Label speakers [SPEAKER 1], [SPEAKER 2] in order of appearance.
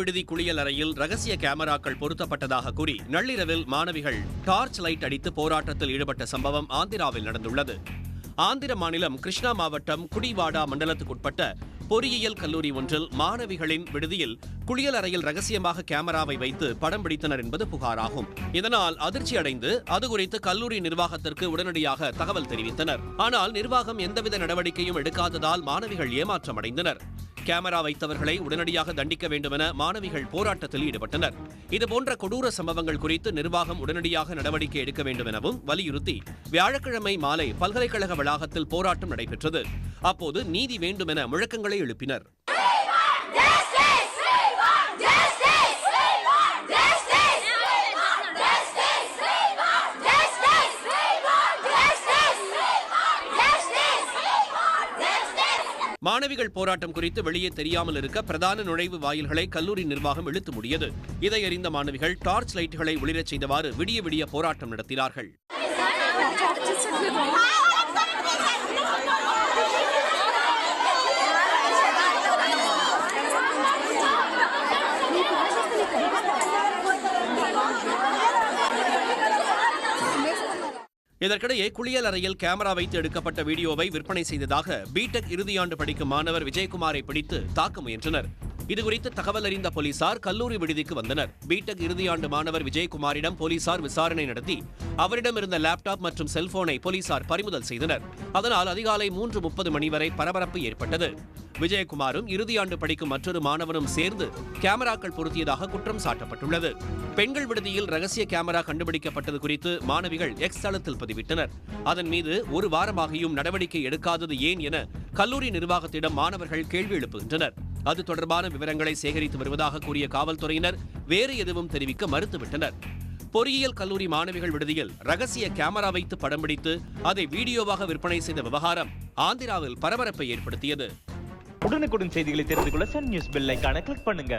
[SPEAKER 1] விடுதி குளியல் அறையில் ரகசிய கேமராக்கள் பொருத்தப்பட்டதாக கூறி நள்ளிரவில் மாணவிகள் டார்ச் லைட் அடித்து போராட்டத்தில் ஈடுபட்ட சம்பவம் ஆந்திராவில் நடந்துள்ளது. ஆந்திர மாநிலம் கிருஷ்ணா மாவட்டம் குடிவாடா மண்டலத்துக்குட்பட்ட பொறியியல் கல்லூரி ஒன்றில் மாணவிகளின் விடுதியில் குளியல் அறையில் ரகசியமாக கேமராவை வைத்து படம் பிடித்தனர் என்பது புகாராகும். இதனால் அதிர்ச்சி அடைந்து அது குறித்து கல்லூரி நிர்வாகத்திற்கு உடனடியாக தகவல் தெரிவித்தனர். ஆனால் நிர்வாகம் எந்தவித நடவடிக்கையும் எடுக்காததால் மாணவிகள் ஏமாற்றம் அடைந்தனர். கேமரா வைத்தவர்களை உடனடியாக தண்டிக்க வேண்டுமென மாணவிகள் போராட்டத்தில் ஈடுபட்டனர். இதுபோன்ற கொடூர சம்பவங்கள் குறித்து நிர்வாகம் உடனடியாக நடவடிக்கை எடுக்க வேண்டும் எனவும் வலியுறுத்தி வியாழக்கிழமை மாலை பல்கலைக்கழக வளாகத்தில் போராட்டம் நடைபெற்றது. அப்போது நீதி வேண்டும் என முழக்கங்களை எழுப்பினர். மாணவிகள் போராட்டம் குறித்து வெளியே தெரியாமல் இருக்க பிரதான நுழைவு வாயில்களை கல்லூரி நிர்வாகம் இழுத்து மூடியது. இதை அறிந்த மாணவிகள் டார்ச் லைட்டுகளை ஒளிரச் செய்தவாறு விடிய விடிய போராட்டம் நடத்தினார்கள். இதற்கிடையே குளியல் அறையில் கேமரா வைத்து எடுக்கப்பட்ட வீடியோவை விற்பனை செய்ததாக பிடெக் இறுதியாண்டு படிக்கும் மாணவர் விஜயகுமாரை பிடித்து தாக்க முயன்றனர். இதுகுறித்து தகவல் அறிந்த போலீசார் கல்லூரி விடுதிக்கு வந்தனர். பிடெக் இறுதியாண்டு மாணவர் விஜயகுமாரிடம் போலீசார் விசாரணை நடத்தி அவரிடம் இருந்த லேப்டாப் மற்றும் செல்போனை போலீசார் பறிமுதல் செய்தனர். அதனால் அதிகாலை 3:30 மணி வரை பரபரப்பு ஏற்பட்டது. விஜயகுமாரும் இறுதியாண்டு படிக்கும் மற்றொரு மாணவனும் சேர்ந்து கேமராக்கள் பொருத்தியதாக குற்றம் சாட்டப்பட்டுள்ளது. பெண்கள் விடுதியில் ரகசிய கேமரா கண்டுபிடிக்கப்பட்டது குறித்து மாணவிகள் எக்ஸ் தளத்தில் பதிவிட்டனர். அதன் மீது ஒரு வாரமாகியும் நடவடிக்கை எடுக்காதது ஏன் என கல்லூரி நிர்வாகத்திடம் மாணவர்கள் கேள்வி எழுப்புகின்றனர். அது தொடர்பான விவரங்களை சேகரித்து வருவதாக கூறிய காவல்துறையினர் வேறு எதுவும் தெரிவிக்க மறுத்துவிட்டனர். பொறியியல் கல்லூரி மாணவிகள் விடுதியில் ரகசிய கேமரா வைத்து படம் பிடித்து அதை வீடியோவாக விற்பனை செய்த விவகாரம் ஆந்திராவில் பரபரப்பை ஏற்படுத்தியது.
[SPEAKER 2] உடனுக்குடன் செய்திகளை தெரிந்து கொள்ள சன் நியூஸ் பெல் ஐகானை கிளிக் பண்ணுங்க.